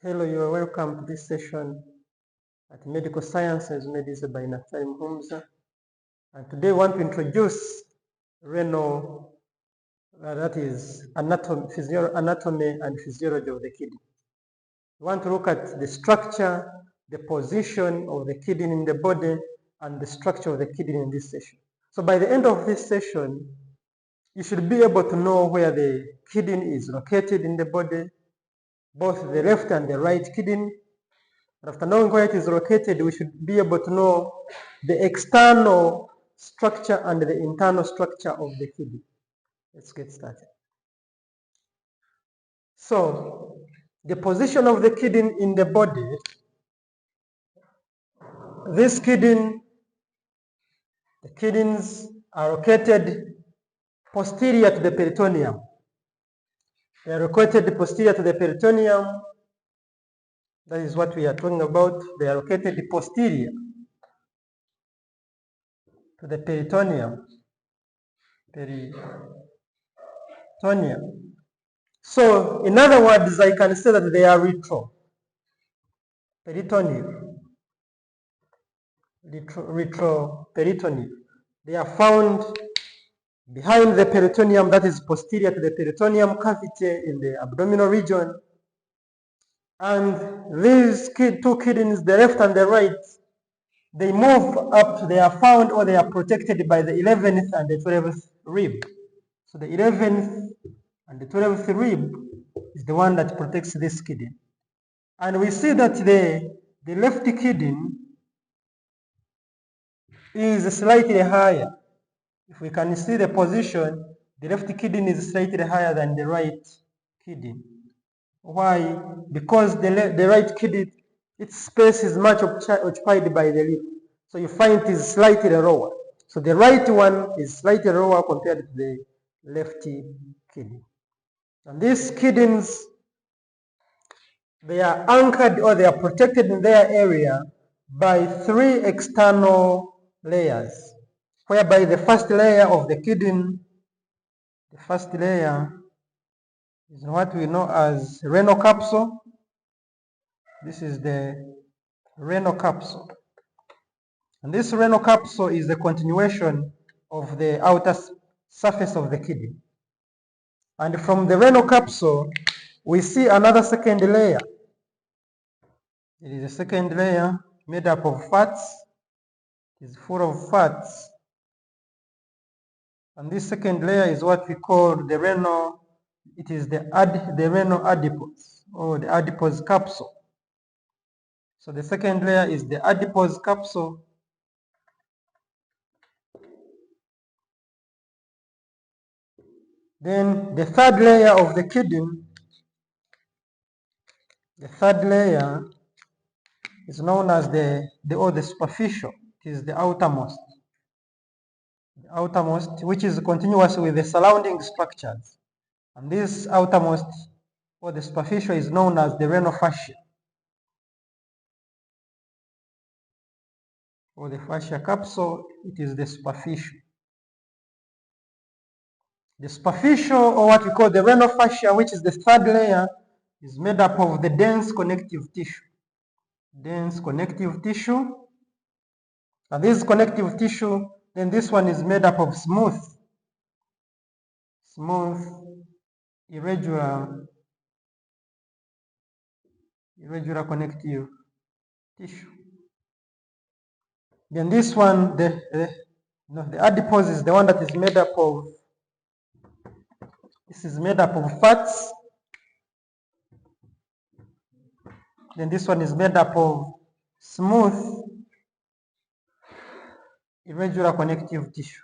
Hello, you are welcome to this session at Medical Sciences made easy by Naphtali Muhumuza. And today we want to introduce renal, that is anatomy and physiology of the kidney. We want to look at the structure, the position of the kidney in the body, and the structure of the kidney in this session. So by the end of this session, you should be able to know where the kidney is located in the body, both the left and the right kidney. After knowing where it is located, we should be able to know the external structure and the internal structure of the kidney. Let's get started. So, the position of the kidney in the body, this kidney, the kidneys are located posterior to the peritoneum. They are located posterior to the peritoneum. That is what we are talking about. They are located posterior to the peritoneum. So, in other words, I can say that they are retroperitoneal. They are found behind the peritoneum, that is posterior to the peritoneum cavity in the abdominal region. And these two kidneys, the left and the right, they move up, they are found or they are protected by the 11th and the 12th rib. So the 11th and the 12th rib is the one that protects this kidney. And we see that the left kidney is slightly higher. If we can see the position, the left kidney is slightly higher than the right kidney. Why? Because the right kidney, its space is much occupied by the liver. So you find it is slightly lower. So the right one is slightly lower compared to the left kidney. And these kidneys, they are anchored or they are protected in their area by three external layers, whereby the first layer of the kidney, the first layer is what we know as renal capsule. This is the renal capsule. And this renal capsule is the continuation of the outer surface of the kidney. And from the renal capsule, we see another second layer. It is a second layer made up of fats. It is full of fats. And this second layer is what we call the renal, it is the renal adipose or the adipose capsule. So the second layer is the adipose capsule. Then the third layer of the kidney, the third layer is known as the superficial. It is the outermost. The outermost, which is continuous with the surrounding structures. And this outermost or the superficial is known as the renal fascia or the fascia capsule. It is the superficial. The superficial, or what we call the renal fascia, which is the third layer, is made up of the dense connective tissue. Dense connective tissue. And this connective tissue, then this one is made up of smooth, irregular connective tissue. Then this one, the adipose is the one that is made up of, this is made up of fats. Then this one is made up of smooth, irregular connective tissue.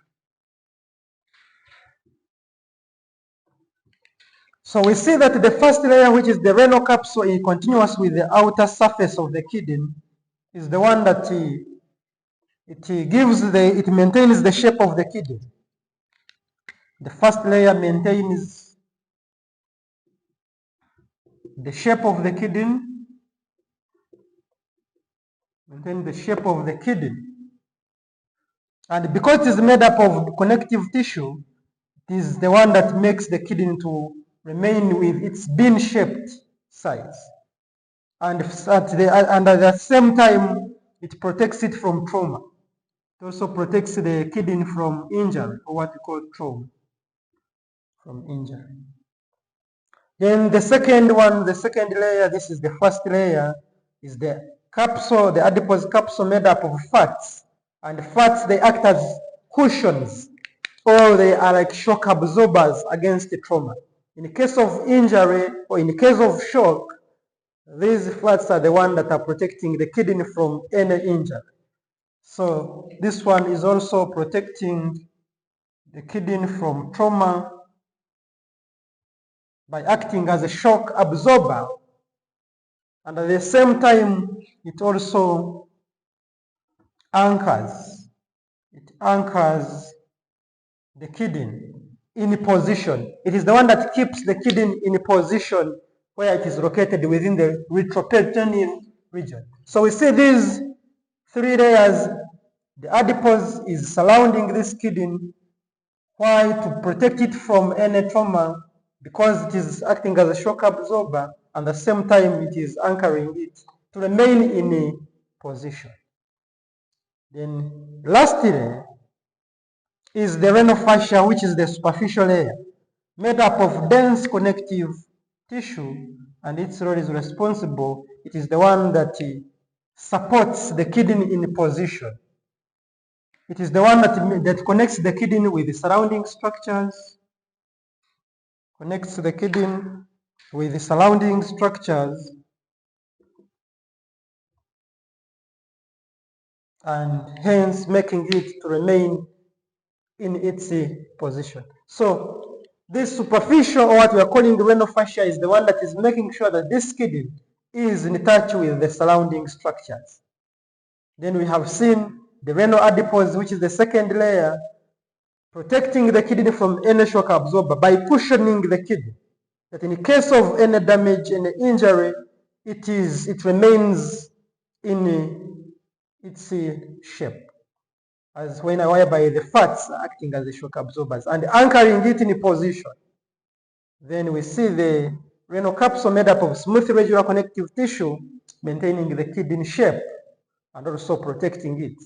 So we see that the first layer, which is the renal capsule, is continuous with the outer surface of the kidney, is the one that it maintains the shape of the kidney. The first layer maintains the shape of the kidney, and because it is made up of connective tissue, it is the one that makes the kidney to remain with its bean-shaped size. and at the same time, it protects it from trauma. It also protects the kidney from injury, or what we call trauma, from injury. Then the second one, the second layer, this is the first layer, is the capsule, the adipose capsule made up of fats. And fats, they act as cushions, or they are like shock absorbers against the trauma. In case of injury or in case of shock, these fats are the ones that are protecting the kidney from any injury. So this one is also protecting the kidney from trauma by acting as a shock absorber, and at the same time it also anchors the kidney in position. It is the one that keeps the kidney in a position where it is located within the retroperitoneal region. So we see these three layers. The adipose is surrounding this kidney. Why? To protect it from any trauma, because it is acting as a shock absorber, and at the same time it is anchoring it to remain in a position. Then lastly is the renal fascia, which is the superficial layer, made up of dense connective tissue, and its role is responsible. It is the one that supports the kidney in position. It is the one that connects the kidney with the surrounding structures, connects the kidney with the surrounding structures, and hence making it to remain in its position. So this superficial, or what we are calling the renal fascia, is the one that is making sure that this kidney is in touch with the surrounding structures. Then we have seen the renal adipose, which is the second layer, protecting the kidney from any shock absorber by cushioning the kidney, that in case of any damage, any injury, it remains in its shape, as whereby the fats are acting as the shock absorbers and anchoring it in position. Then we see the renal capsule made up of smooth regular connective tissue, maintaining the kidney shape and also protecting it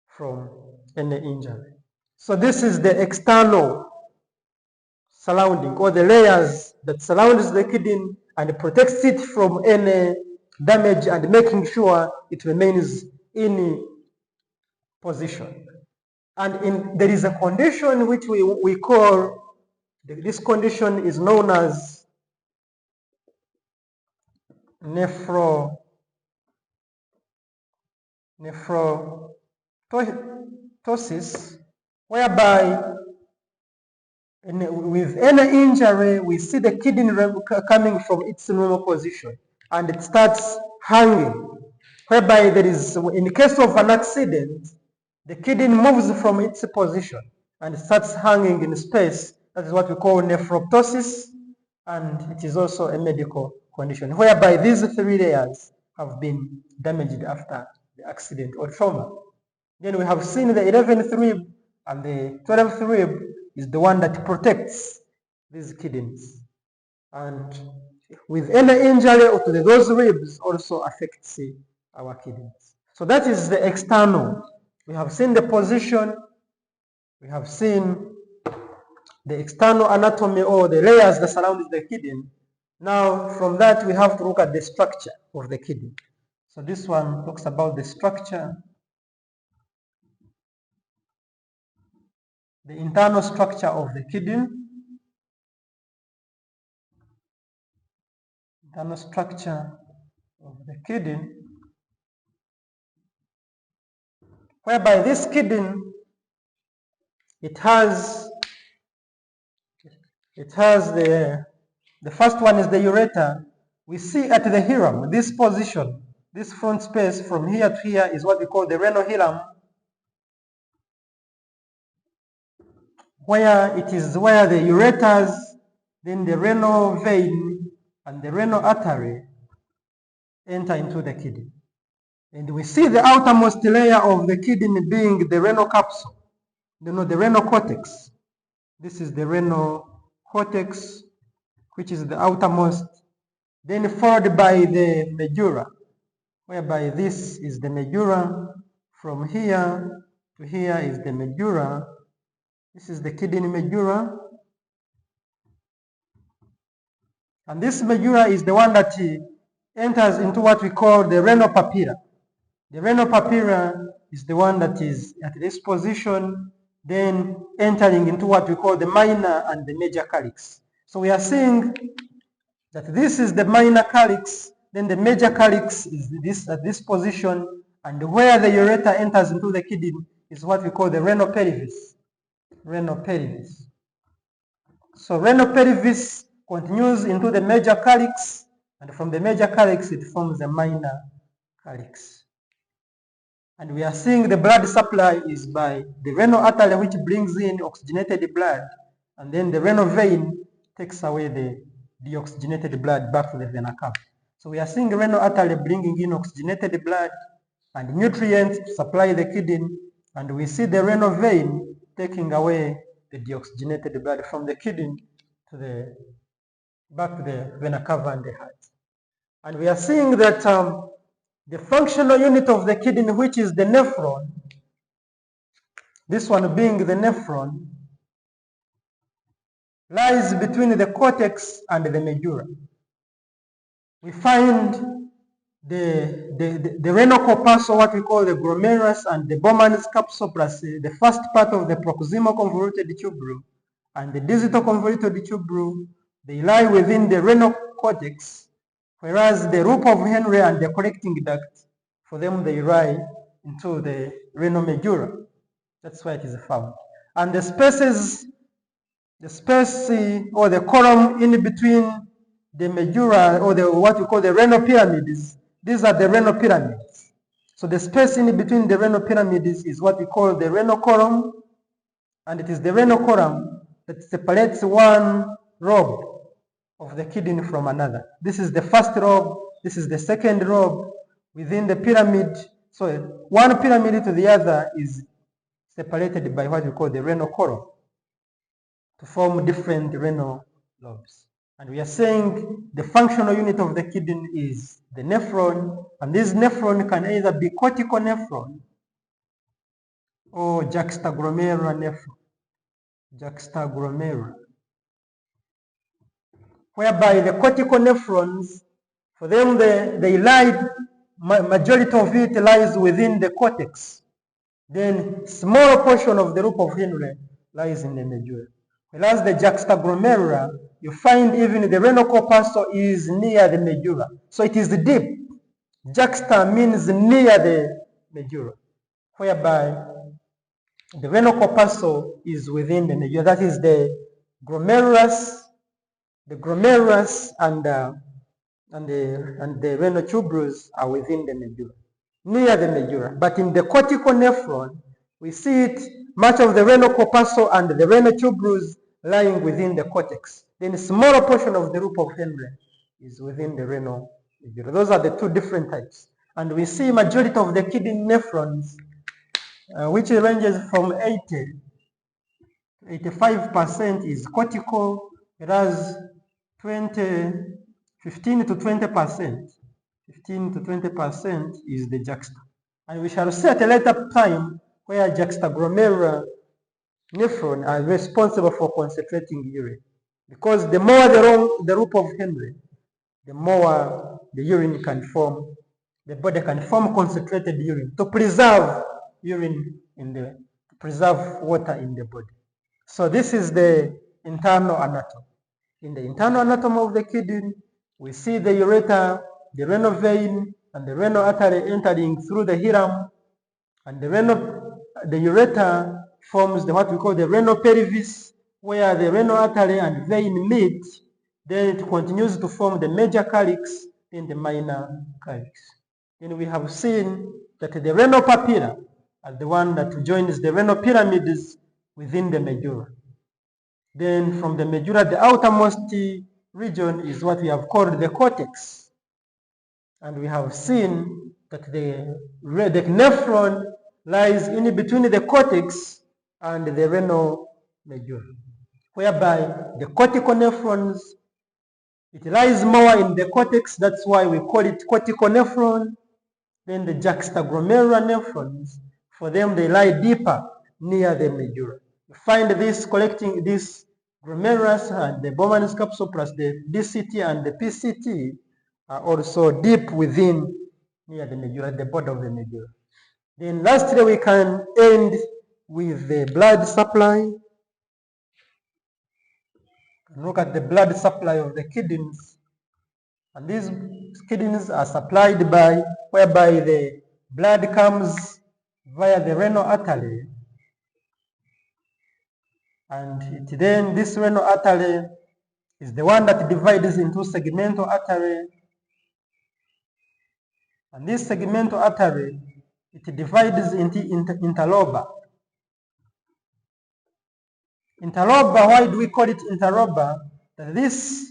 from any injury. So this is the external surrounding, or the layers that surrounds the kidney and protects it from any damage and making sure it remains in position. And there is a condition which we call, this condition is known as nephrotosis, whereby with any injury, we see the kidney coming from its normal position and it starts hanging, whereby there is, in case of an accident, the kidney moves from its position and starts hanging in space. That is what we call nephroptosis, and it is also a medical condition, whereby these three layers have been damaged after the accident or trauma. Then we have seen the 11th rib, and the 12th rib is the one that protects these kidneys. And with any injury to those ribs also affects our kidneys. So that is the external. We have seen the position, we have seen the external anatomy, or the layers that surround the kidney. Now from that we have to look at the structure of the kidney. So this one talks about the structure, the internal structure of the kidney, internal structure of the kidney, whereby this kidney, it has the first one is the ureter. We see at the hilum, this position, this front space from here to here is what we call the renal hilum, where it is where the ureters, then the renal vein and the renal artery enter into the kidney. And we see the outermost layer of the kidney being the renal capsule, the renal cortex. This is the renal cortex, which is the outermost then followed by the medulla, whereby this is the medulla. From here to here is the medulla. This is the kidney medulla. And this medulla is the one that enters into what we call the renal papilla. The renal papilla is the one that is at this position, then entering into what we call the minor and the major calyx. So we are seeing that this is the minor calyx, then the major calyx is this at this position, and where the ureter enters into the kidney is what we call the renal pelvis. Renal pelvis. So renal pelvis continues into the major calyx, and from the major calyx it forms the minor calyx. And we are seeing the blood supply is by the renal artery, which brings in oxygenated blood, and then the renal vein takes away the deoxygenated blood back to the vena cava. So we are seeing the renal artery bringing in oxygenated blood and nutrients to supply the kidney, and we see the renal vein taking away the deoxygenated blood from the kidney to back to the vena cava and the heart. And we are seeing that the functional unit of the kidney, which is the nephron, this one being the nephron, lies between the cortex and the medulla. We find the renal corpuscle, what we call the glomerulus, and the Bowman's capsule plus the first part of the proximal convoluted tubule and the distal convoluted tubule, they lie within the renal cortex, whereas the loop of Henry and the collecting duct, for them they lie into the renal medulla. That's where it is found. And the space or the column in between the medulla or what we call the renal pyramids, these are the renal pyramids. So the space in between the renal pyramids is what we call the renal column, and it is the renal column that separates one lobe of the kidney from another. This is the first lobe, this is the second lobe within the pyramid. So one pyramid to the other is separated by what we call the renal column to form different renal lobes. And we are saying the functional unit of the kidney is the nephron, and this nephron can either be cortical nephron or juxtaglomerular nephron. Juxtaglomerular. Whereby the cortical nephrons, for them they lie, majority of it lies within the cortex. Then smaller portion of the loop of Henry lies in the medulla. Whereas the juxtaglomerular, you find even the renal corpuscle is near the medulla. So it is deep. Juxta means near the medulla, whereby the renal corpuscle is within the medulla. That is the glomerulus and the renal tubules are within the medulla, near the medulla. But in the cortical nephron, we see it, much of the renal corpuscle and the renal tubules lying within the cortex. Then a smaller portion of the loop of Henry is within the renal medulla. Those are the two different types. And we see majority of the kidney nephrons, which ranges from 80 to 85% is cortical, whereas 15 to 20% is the juxta. And we shall see at a later time where juxtaglomerular nephrons are responsible for concentrating urine. Because the more the loop of Henry, the more the urine can form, the body can form concentrated urine to preserve preserve water in the body. So this is the internal anatomy. In the internal anatomy of the kidney, we see the ureter, the renal vein, and the renal artery entering through the hilum, and the ureter forms what we call the renal pelvis, where the renal artery and vein meet. Then it continues to form the major calyx, then the minor calyx. Then we have seen that the renal papilla is the one that joins the renal pyramids within the medulla. Then from the medulla, the outermost region is what we have called the cortex. And we have seen that the nephron lies in between the cortex and the renal medulla, whereby the cortical nephrons It lies more in the cortex, that's why we call it cortical nephron. Then the juxtaglomerular nephrons, for them they lie deeper near the medulla. You find this collecting this glomerulus and the Bowman's capsule plus the DCT and the PCT are also deep within near the medulla, the body of the medulla. Then lastly, we can end with the blood supply. Look at the blood supply of the kidneys. And these kidneys are supplied by, whereby the blood comes via the renal artery. And then this renal artery is the one that divides into segmental artery. And this segmental artery, it divides into interlobar. Interlobar, why do we call it interlobar? This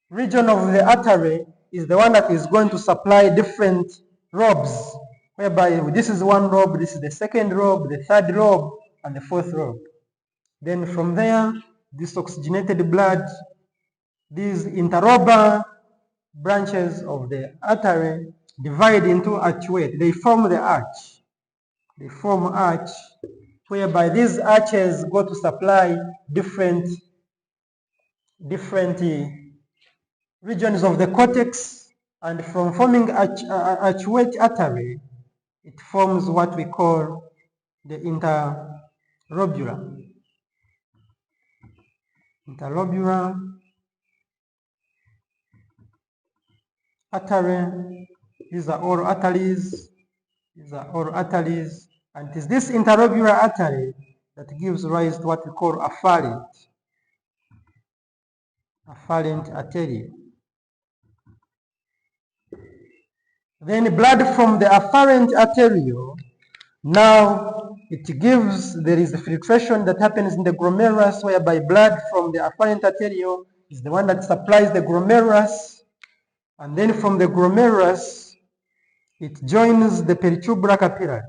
region of the artery is the one that is going to supply different lobes, whereby this is one lobe, this is the second lobe, the third lobe, and the fourth lobe. Then from there, this oxygenated blood, these interlobar branches of the artery divide into archway. They form the arch. They form arch, whereby these arches go to supply different regions of the cortex, and from forming archway artery, it forms what we call the interlobular artery. These are all arteries. And it is this interlobular artery that gives rise to what we call afferent artery. Then blood from the afferent arteriole, now there is a filtration that happens in the glomerulus, whereby blood from the afferent arteriole is the one that supplies the glomerulus, and then from the glomerulus it joins the peritubular capillary.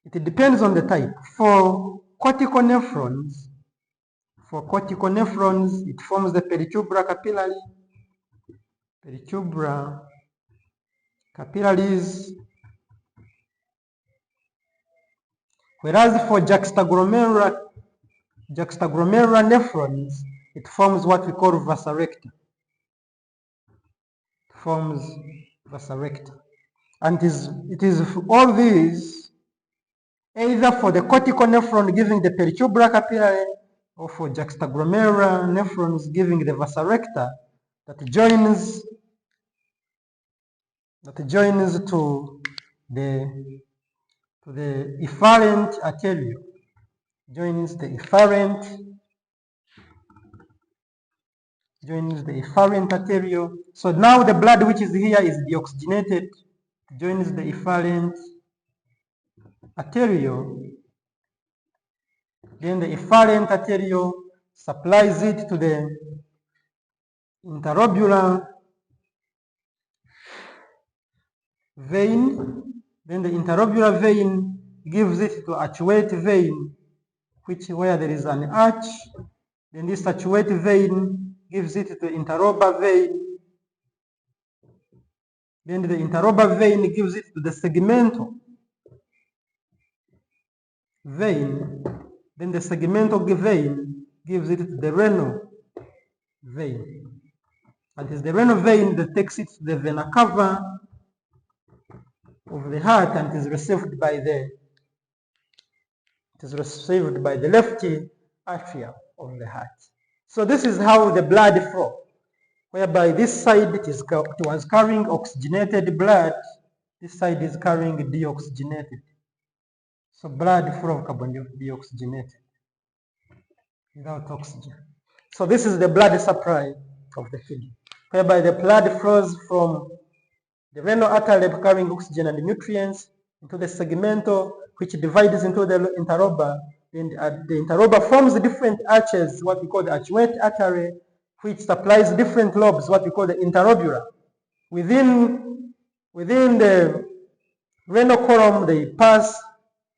It depends on the type. For cortical nephrons, it forms the peritubular capillaries, whereas for juxtaglomerular nephrons, it forms what we call vasa-recta. And it is all these, either for the cortical nephron giving the peritubular capillary, or for juxtaglomerular nephrons giving the vasa-recta, that joins to the efferent arteriole. Joins the efferent arteriole. So now the blood which is here is deoxygenated, joins the efferent arteriole. Then the efferent arteriole supplies it to the interlobular vein. Then the interlobular vein gives it to archway vein, where there is an arch. Then this archway vein gives it to interlobar vein. Then the interlobar vein gives it to the segmental vein. Then the segmental vein gives it to the renal vein. And it is the renal vein that takes it to the vena cava of the heart, and is received by the left atria of the heart. So this is how the blood flows, whereby this side it was carrying oxygenated blood, this side is carrying deoxygenated. So blood full of carbon deoxygenated without oxygen. So this is the blood supply of the kidney, whereby the blood flows from the renal artery carrying oxygen and nutrients into the segmental, which divides into the interlobar. And the interlobar forms different arches, what we call the archway artery, which supplies different lobes, what we call the interlobular. Within the renal column, they pass,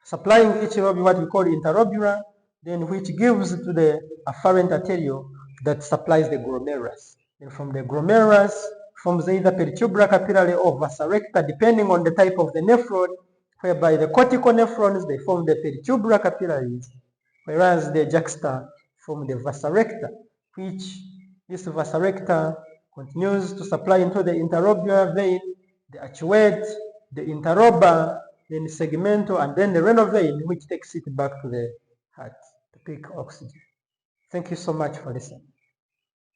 supplying each lobe what we call interlobular, then which gives to the afferent arteriole that supplies the glomerulus. Then from the glomerulus forms either peritubular capillary or vasa recta, depending on the type of the nephron, whereby the cortical nephrons, they form the peritubular capillaries, whereas the juxta form the vasa recta, which this vasa recta continues to supply into the interlobular vein, the arcuate, the interlobar, then the segmental, and then the renal vein, which takes it back to the heart to pick oxygen. Thank you so much for listening.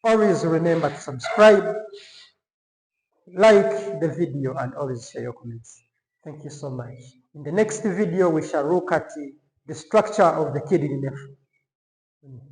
Always remember to subscribe, like the video, and always share your comments. Thank you so much. In the next video, we shall look at the structure of the kidney nephron.